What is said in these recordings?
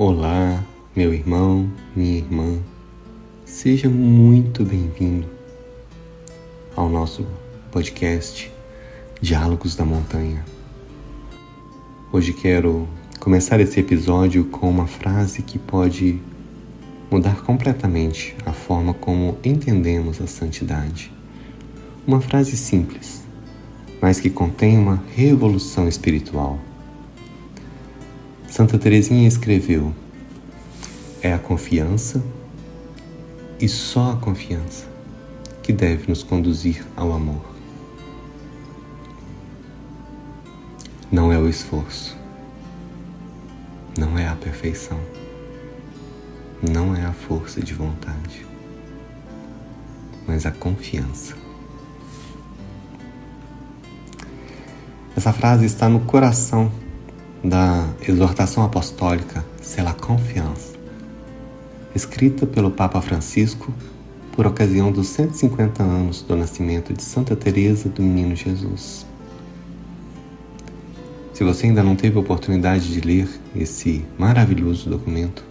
Olá, meu irmão, minha irmã, seja muito bem-vindo ao nosso podcast Diálogos da Montanha. Hoje quero começar esse episódio com uma frase que pode mudar completamente a forma como entendemos a santidade. Uma frase simples, mas que contém uma revolução espiritual. Santa Teresinha escreveu: é a confiança e só a confiança que deve nos conduzir ao amor. Não é o esforço, não é a perfeição, não é a força de vontade, mas a confiança. Essa frase está no coração da exortação apostólica C'est la confiance, escrita pelo Papa Francisco por ocasião dos 150 anos do nascimento de Santa Teresa do Menino Jesus. Se você ainda não teve a oportunidade de ler esse maravilhoso documento,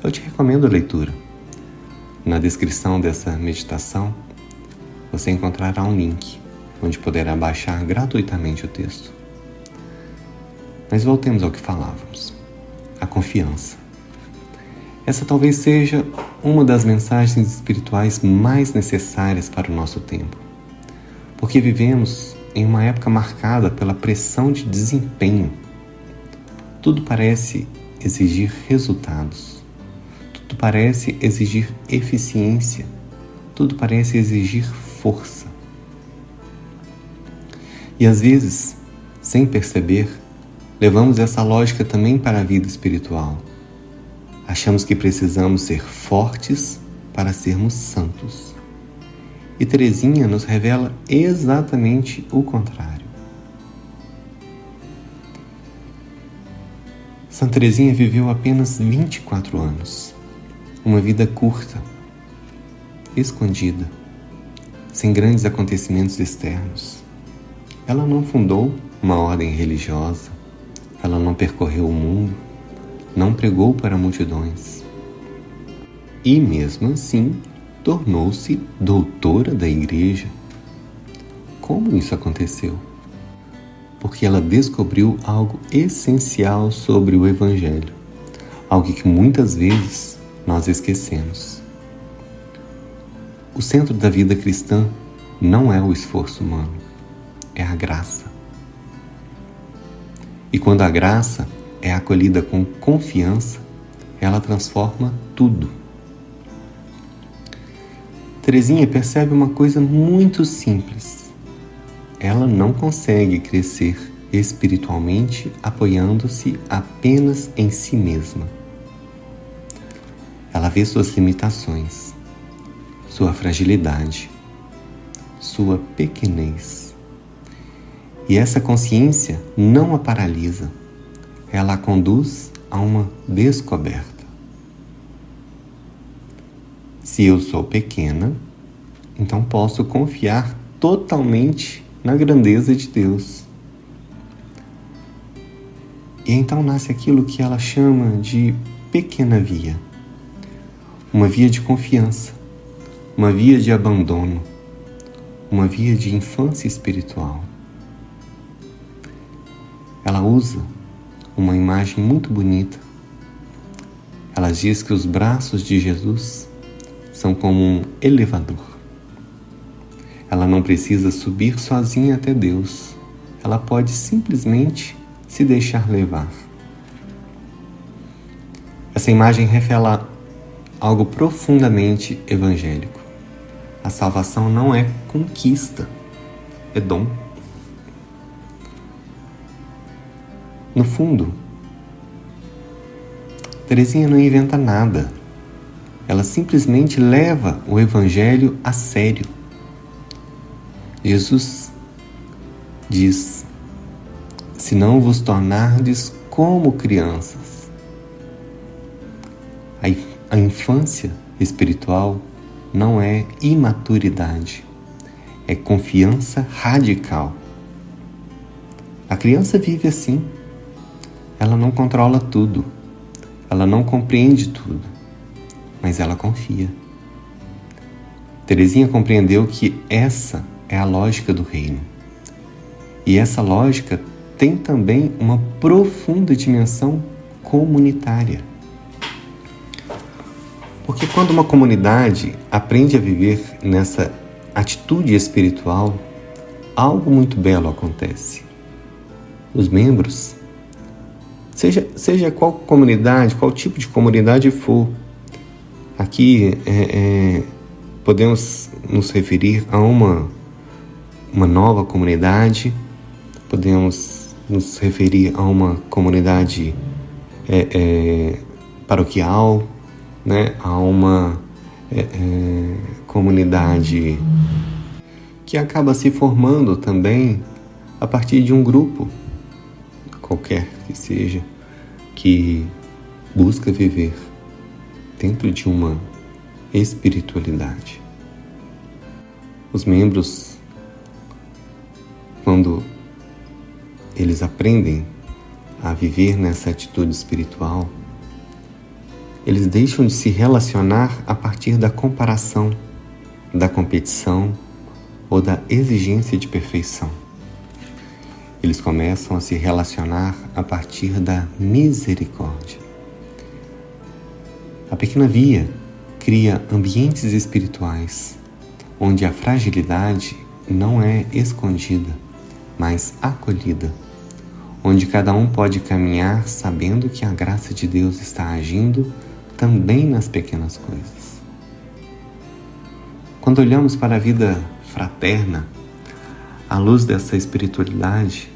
eu te recomendo a leitura. Na descrição dessa meditação, você encontrará um link onde poderá baixar gratuitamente o texto. Mas voltemos ao que falávamos. A confiança. Essa talvez seja uma das mensagens espirituais mais necessárias para o nosso tempo, porque vivemos em uma época marcada pela pressão de desempenho. Tudo parece exigir resultados, tudo parece exigir eficiência, tudo parece exigir força. E às vezes, sem perceber, levamos essa lógica também para a vida espiritual. Achamos que precisamos ser fortes para sermos santos. E Teresinha nos revela exatamente o contrário. Santa Teresinha viveu apenas 24 anos. Uma vida curta, escondida, sem grandes acontecimentos externos. Ela não fundou uma ordem religiosa. Ela não percorreu o mundo, não pregou para multidões. E mesmo assim, tornou-se doutora da Igreja. Como isso aconteceu? Porque ela descobriu algo essencial sobre o Evangelho, algo que muitas vezes nós esquecemos. O centro da vida cristã não é o esforço humano, é a graça. E quando a graça é acolhida com confiança, ela transforma tudo. Teresinha percebe uma coisa muito simples. Ela não consegue crescer espiritualmente apoiando-se apenas em si mesma. Ela vê suas limitações, sua fragilidade, sua pequenez. E essa consciência não a paralisa, ela a conduz a uma descoberta. Se eu sou pequena, então posso confiar totalmente na grandeza de Deus. E então nasce aquilo que ela chama de pequena via. Uma via de confiança, uma via de abandono, uma via de infância espiritual. Ela usa uma imagem muito bonita. Ela diz que os braços de Jesus são como um elevador. Ela não precisa subir sozinha até Deus. Ela pode simplesmente se deixar levar. Essa imagem revela algo profundamente evangélico. A salvação não é conquista, é dom. No fundo, Teresinha não inventa nada. Ela simplesmente leva o Evangelho a sério. Jesus diz: se não vos tornardes como crianças. A infância espiritual não é imaturidade, é confiança radical. A criança vive assim. Ela não controla tudo. Ela não compreende tudo, mas ela confia. Teresinha compreendeu que essa é a lógica do reino. E essa lógica tem também uma profunda dimensão comunitária. Porque quando uma comunidade aprende a viver nessa atitude espiritual, algo muito belo acontece. Os membros, seja qual comunidade, qual tipo de comunidade for, aqui podemos nos referir a uma nova comunidade, podemos nos referir a uma comunidade paroquial, né? A uma comunidade que acaba se formando também a partir de um grupo, qualquer que seja, que busca viver dentro de uma espiritualidade. Os membros, quando eles aprendem a viver nessa atitude espiritual, eles deixam de se relacionar a partir da comparação, da competição ou da exigência de perfeição. Eles começam a se relacionar a partir da misericórdia. A pequena via cria ambientes espirituais onde a fragilidade não é escondida, mas acolhida, onde cada um pode caminhar sabendo que a graça de Deus está agindo também nas pequenas coisas. Quando olhamos para a vida fraterna, à luz dessa espiritualidade,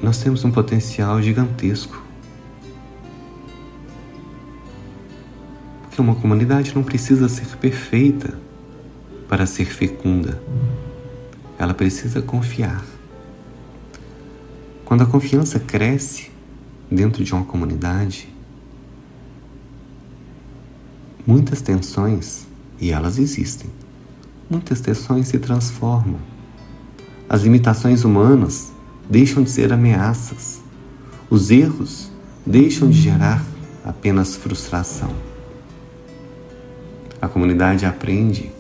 nós temos um potencial gigantesco. Porque uma comunidade não precisa ser perfeita para ser fecunda. Ela precisa confiar. Quando a confiança cresce dentro de uma comunidade, muitas tensões, e elas existem, muitas tensões se transformam. As limitações humanas deixam de ser ameaças. Os erros deixam de gerar apenas frustração. A comunidade aprende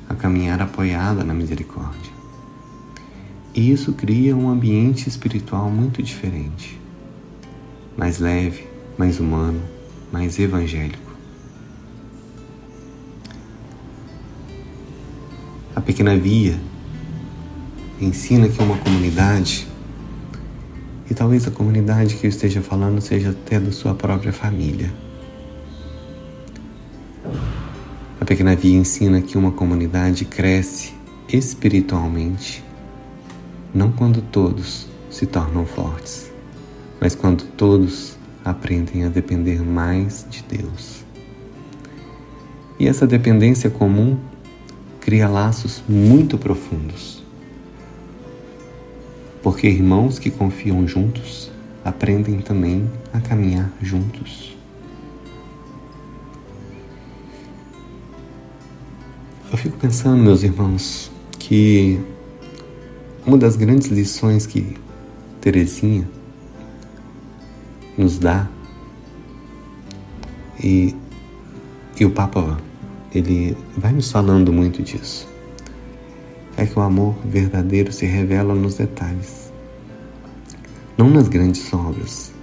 a caminhar apoiada na misericórdia. E isso cria um ambiente espiritual muito diferente, mais leve, mais humano, mais evangélico. A pequena via ensina que uma comunidade, e talvez a comunidade que eu esteja falando seja até da sua própria família. A pequena via ensina que uma comunidade cresce espiritualmente, não quando todos se tornam fortes, mas quando todos aprendem a depender mais de Deus. E essa dependência comum cria laços muito profundos, porque irmãos que confiam juntos aprendem também a caminhar juntos. Eu fico pensando, meus irmãos, que uma das grandes lições que Teresinha nos dá, e o Papa, ele vai nos falando muito disso, é que o amor verdadeiro se revela nos detalhes, não nas grandes obras,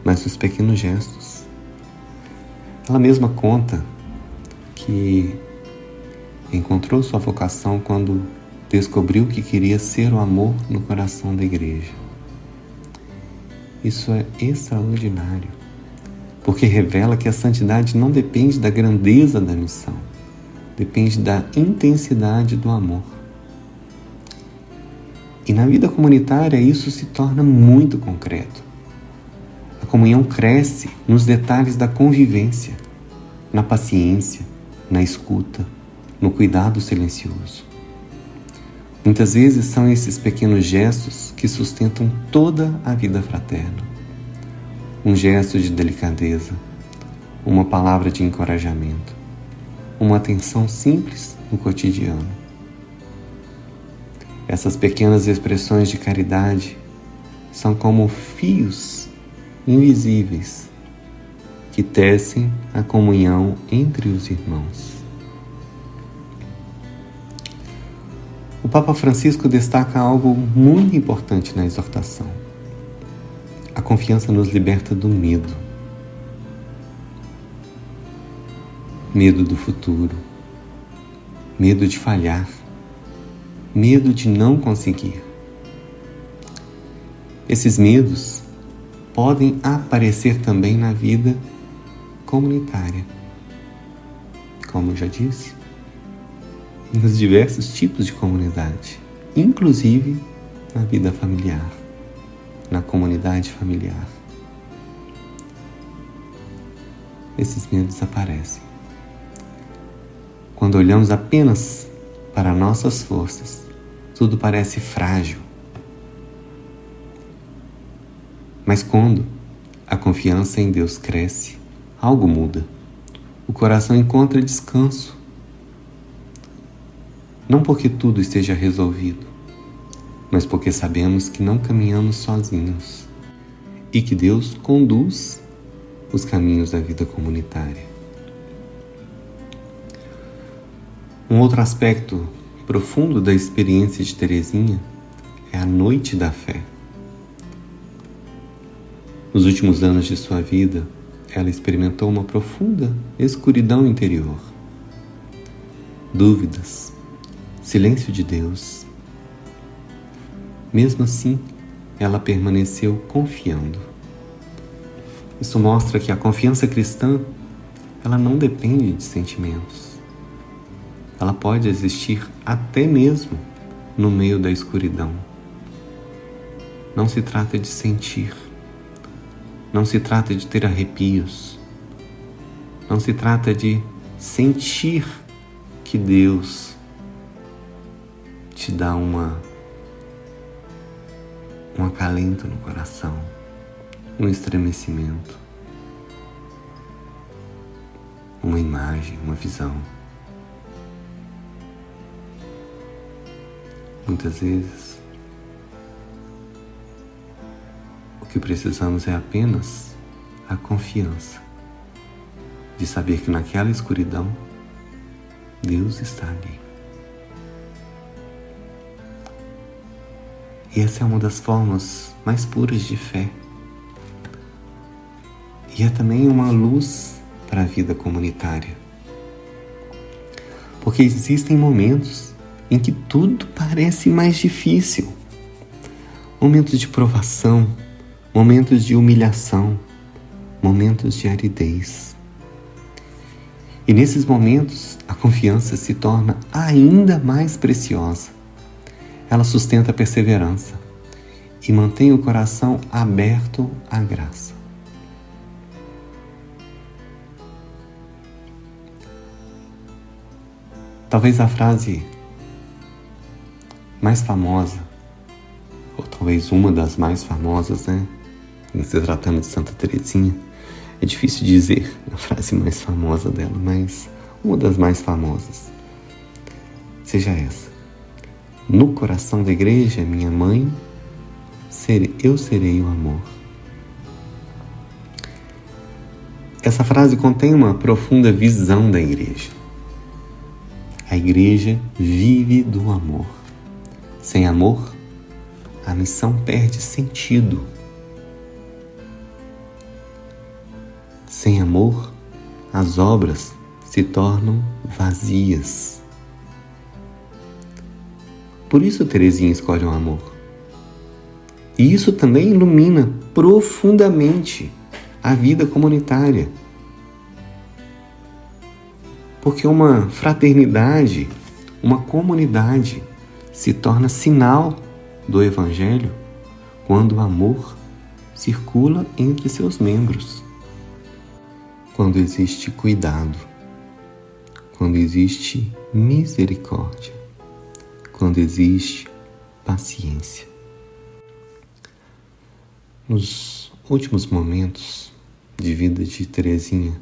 mas nos pequenos gestos. Ela mesma conta que encontrou sua vocação quando descobriu que queria ser o amor no coração da igreja. Isso é extraordinário, porque revela que a santidade não depende da grandeza da missão, depende da intensidade do amor. E na vida comunitária isso se torna muito concreto. A comunhão cresce nos detalhes da convivência, na paciência, na escuta, no cuidado silencioso. Muitas vezes são esses pequenos gestos que sustentam toda a vida fraterna. Um gesto de delicadeza, uma palavra de encorajamento, uma atenção simples no cotidiano. Essas pequenas expressões de caridade são como fios invisíveis que tecem a comunhão entre os irmãos. O Papa Francisco destaca algo muito importante na exortação. A confiança nos liberta do medo. Medo do futuro, medo de falhar, medo de não conseguir. Esses medos podem aparecer também na vida comunitária, como eu já disse, nos diversos tipos de comunidade, inclusive na vida familiar, na comunidade familiar. Esses medos aparecem quando olhamos apenas para nossas forças. Tudo parece frágil. Mas quando a confiança em Deus cresce, algo muda. O coração encontra descanso. Não porque tudo esteja resolvido, mas porque sabemos que não caminhamos sozinhos e que Deus conduz os caminhos da vida comunitária. Um outro aspecto profundo da experiência de Teresinha é a noite da fé. Nos últimos anos de sua vida, ela experimentou uma profunda escuridão interior. Dúvidas, silêncio de Deus. Mesmo assim, ela permaneceu confiando. Isso mostra que a confiança cristã, ela não depende de sentimentos. Ela pode existir até mesmo no meio da escuridão. Não se trata de sentir. Não se trata de ter arrepios. Não se trata de sentir que Deus te dá um acalento no coração, um estremecimento, uma imagem, uma visão. Muitas vezes, o que precisamos é apenas a confiança de saber que naquela escuridão, Deus está ali. E essa é uma das formas mais puras de fé. E é também uma luz para a vida comunitária. Porque existem momentos em que tudo parece mais difícil. Momentos de provação, momentos de humilhação, momentos de aridez. E nesses momentos, a confiança se torna ainda mais preciosa. Ela sustenta a perseverança e mantém o coração aberto à graça. Talvez a frase mais famosa, ou talvez uma das mais famosas, se tratando de Santa Teresinha, é difícil dizer a frase mais famosa dela, mas uma das mais famosas seja essa: no coração da igreja, minha mãe, eu serei o amor. Essa frase contém uma profunda visão da igreja. A igreja vive do amor. Sem amor, a missão perde sentido. Sem amor, as obras se tornam vazias. Por isso Teresinha escolhe o amor. E isso também ilumina profundamente a vida comunitária. Porque uma fraternidade, uma comunidade, se torna sinal do Evangelho quando o amor circula entre seus membros. Quando existe cuidado, quando existe misericórdia, quando existe paciência. Nos últimos momentos de vida de Teresinha,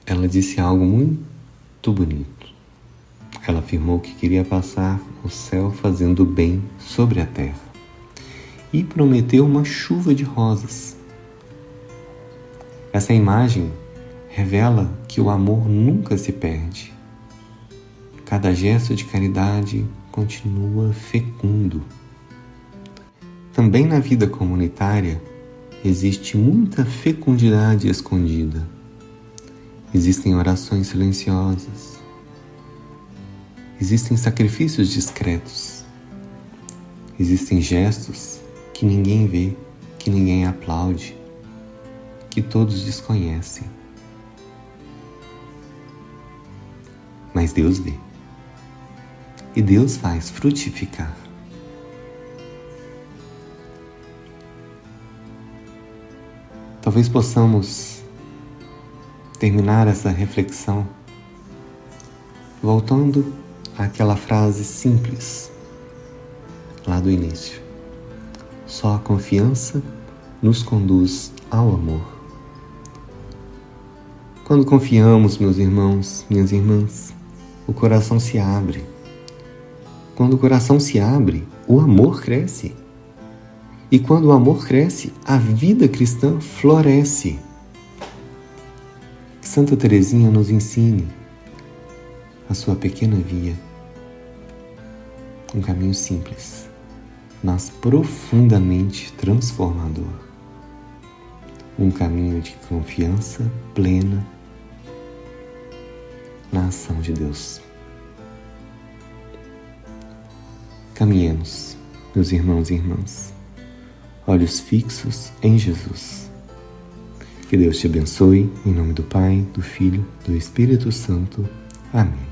ela disse algo muito bonito. Ela afirmou que queria passar o céu fazendo bem sobre a terra. e prometeu uma chuva de rosas. Essa imagem revela que o amor nunca se perde. Cada gesto de caridade continua fecundo. Também na vida comunitária existe muita fecundidade escondida. Existem orações silenciosas. Existem sacrifícios discretos. Existem gestos que ninguém vê, que ninguém aplaude, que todos desconhecem. Mas Deus vê. E Deus faz frutificar. Talvez possamos terminar essa reflexão voltando àquela frase simples lá do início. Só a confiança nos conduz ao amor. Quando confiamos, meus irmãos, minhas irmãs, o coração se abre. Quando o coração se abre, o amor cresce. E quando o amor cresce, a vida cristã floresce. Que Santa Teresinha nos ensine a sua pequena via. Um caminho simples, mas profundamente transformador. Um caminho de confiança plena na ação de Deus. Caminhemos, meus irmãos e irmãs, olhos fixos em Jesus. Que Deus te abençoe, em nome do Pai, do Filho, do Espírito Santo. Amém.